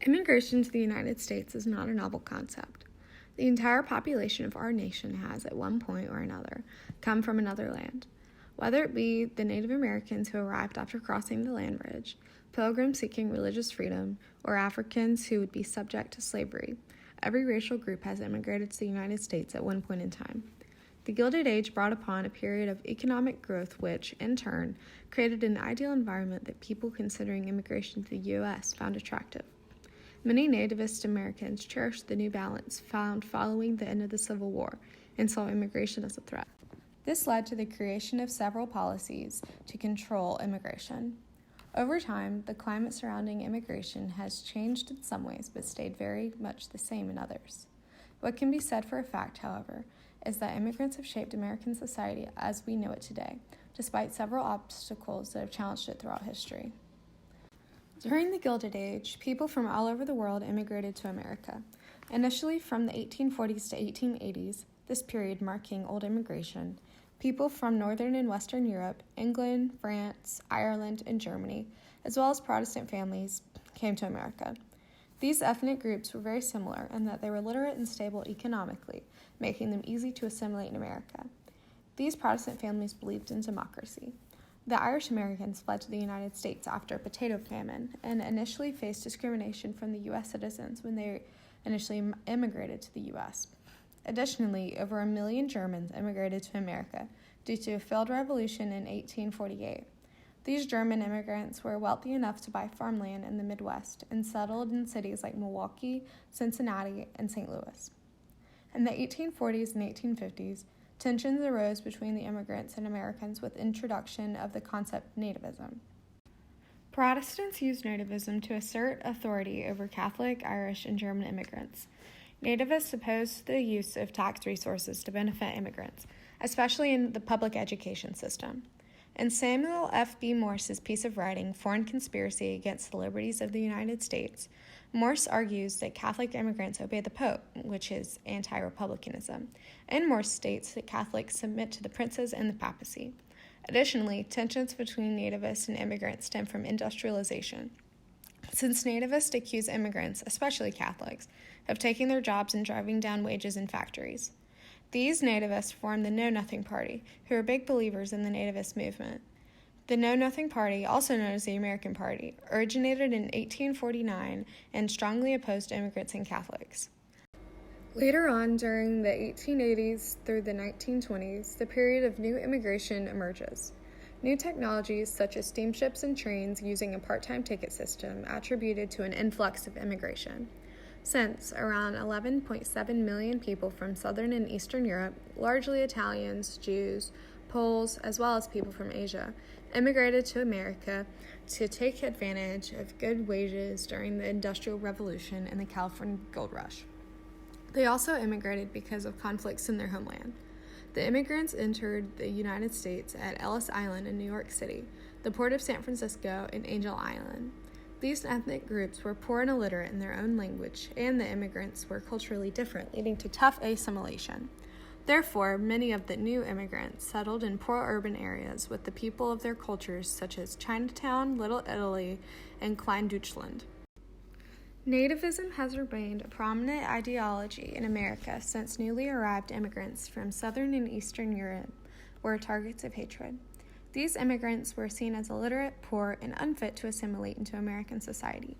Immigration to the United States is not a novel concept. The entire population of our nation has, at one point or another, come from another land. Whether it be the Native Americans who arrived after crossing the land bridge, pilgrims seeking religious freedom, or Africans who would be subject to slavery, every racial group has immigrated to the United States at one point in time. The Gilded Age brought upon a period of economic growth which, in turn, created an ideal environment that people considering immigration to the U.S. found attractive. Many nativist Americans cherished the new balance found following the end of the Civil War and saw immigration as a threat. This led to the creation of several policies to control immigration. Over time, the climate surrounding immigration has changed in some ways but stayed very much the same in others. What can be said for a fact, however, is that immigrants have shaped American society as we know it today, despite several obstacles that have challenged it throughout history. During the Gilded Age, people from all over the world immigrated to America. Initially from the 1840s to 1880s, this period marking old immigration, people from Northern and Western Europe, England, France, Ireland, and Germany, as well as Protestant families, came to America. These ethnic groups were very similar in that they were literate and stable economically, making them easy to assimilate in America. These Protestant families believed in democracy. The Irish Americans fled to the United States after a potato famine and initially faced discrimination from the U.S. citizens when they initially immigrated to the U.S. Additionally, over 1 million Germans immigrated to America due to a failed revolution in 1848. These German immigrants were wealthy enough to buy farmland in the Midwest and settled in cities like Milwaukee, Cincinnati, and St. Louis. In the 1840s and 1850s, tensions arose between the immigrants and Americans with introduction of the concept nativism. Protestants used nativism to assert authority over Catholic, Irish, and German immigrants. Nativists opposed the use of tax resources to benefit immigrants, especially in the public education system. In Samuel F. B. Morse's piece of writing, Foreign Conspiracy Against the Liberties of the United States, Morse argues that Catholic immigrants obey the Pope, which is anti-republicanism, and Morse states that Catholics submit to the princes and the papacy. Additionally, tensions between nativists and immigrants stem from industrialization. Since nativists accuse immigrants, especially Catholics, of taking their jobs and driving down wages in factories. These nativists formed the Know Nothing Party, who are big believers in the nativist movement. The Know Nothing Party, also known as the American Party, originated in 1849 and strongly opposed immigrants and Catholics. Later on, during the 1880s through the 1920s, the period of new immigration emerges. New technologies such as steamships and trains using a part-time ticket system attributed to an influx of immigration. Since around 11.7 million people from Southern and Eastern Europe, largely Italians, Jews, Poles, as well as people from Asia, immigrated to America to take advantage of good wages during the Industrial Revolution and the California Gold Rush. They also immigrated because of conflicts in their homeland. The immigrants entered the United States at Ellis Island in New York City, the port of San Francisco, and Angel Island. These ethnic groups were poor and illiterate in their own language, and the immigrants were culturally different, leading to tough assimilation. Therefore, many of the new immigrants settled in poor urban areas with the people of their cultures such as Chinatown, Little Italy, and Klein-Deutschland. Nativism has remained a prominent ideology in America since newly arrived immigrants from Southern and Eastern Europe were targets of hatred. These immigrants were seen as illiterate, poor, and unfit to assimilate into American society.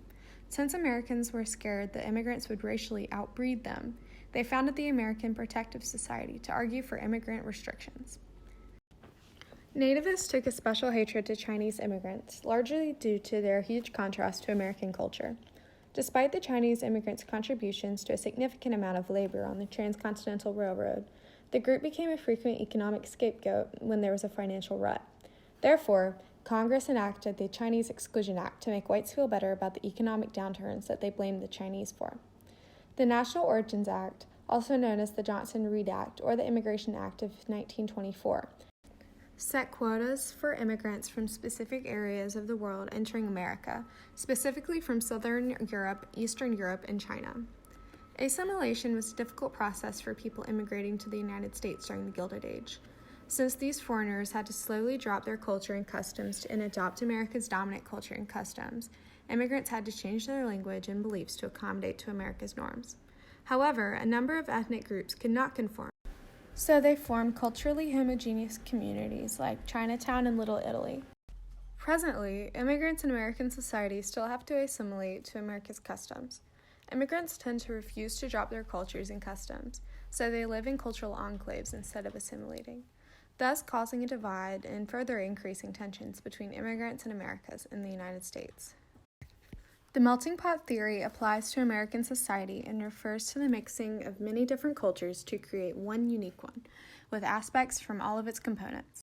Since Americans were scared that immigrants would racially outbreed them, they founded the American Protective Society to argue for immigrant restrictions. Nativists took a special hatred to Chinese immigrants, largely due to their huge contrast to American culture. Despite the Chinese immigrants' contributions to a significant amount of labor on the Transcontinental Railroad, the group became a frequent economic scapegoat when there was a financial rut. Therefore, Congress enacted the Chinese Exclusion Act to make whites feel better about the economic downturns that they blamed the Chinese for. The National Origins Act, also known as the Johnson-Reed Act or the Immigration Act of 1924, set quotas for immigrants from specific areas of the world entering America, specifically from Southern Europe, Eastern Europe, and China. Assimilation was a difficult process for people immigrating to the United States during the Gilded Age. Since these foreigners had to slowly drop their culture and customs and adopt America's dominant culture and customs, immigrants had to change their language and beliefs to accommodate to America's norms. However, a number of ethnic groups could not conform, so they formed culturally homogeneous communities like Chinatown and Little Italy. Presently, immigrants in American society still have to assimilate to America's customs. Immigrants tend to refuse to drop their cultures and customs, so they live in cultural enclaves instead of assimilating, thus causing a divide and further increasing tensions between immigrants and Americas in the United States. The melting pot theory applies to American society and refers to the mixing of many different cultures to create one unique one, with aspects from all of its components.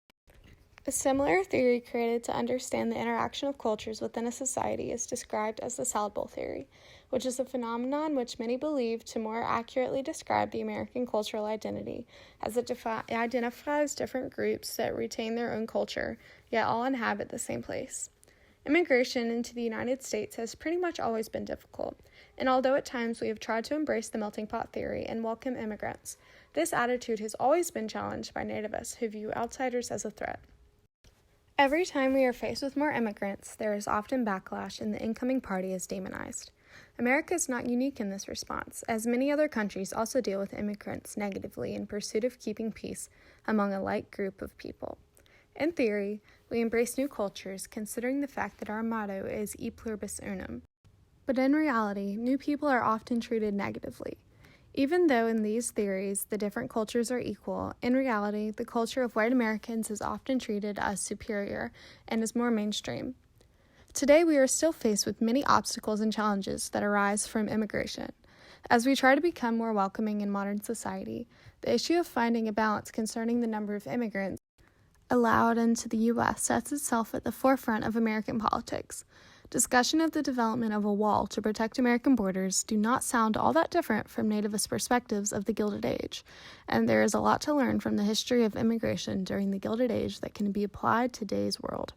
A similar theory created to understand the interaction of cultures within a society is described as the salad bowl theory, which is a phenomenon which many believe to more accurately describe the American cultural identity, as it identifies different groups that retain their own culture, yet all inhabit the same place. Immigration into the United States has pretty much always been difficult, and although at times we have tried to embrace the melting pot theory and welcome immigrants, this attitude has always been challenged by nativists who view outsiders as a threat. Every time we are faced with more immigrants, there is often backlash and the incoming party is demonized. America is not unique in this response, as many other countries also deal with immigrants negatively in pursuit of keeping peace among a like group of people. In theory, we embrace new cultures considering the fact that our motto is E pluribus unum. But in reality, new people are often treated negatively. Even though in these theories the different cultures are equal, in reality, the culture of white Americans is often treated as superior and is more mainstream. Today, we are still faced with many obstacles and challenges that arise from immigration. As we try to become more welcoming in modern society, the issue of finding a balance concerning the number of immigrants allowed into the U.S. sets itself at the forefront of American politics. Discussion of the development of a wall to protect American borders do not sound all that different from nativist perspectives of the Gilded Age, and there is a lot to learn from the history of immigration during the Gilded Age that can be applied to today's world.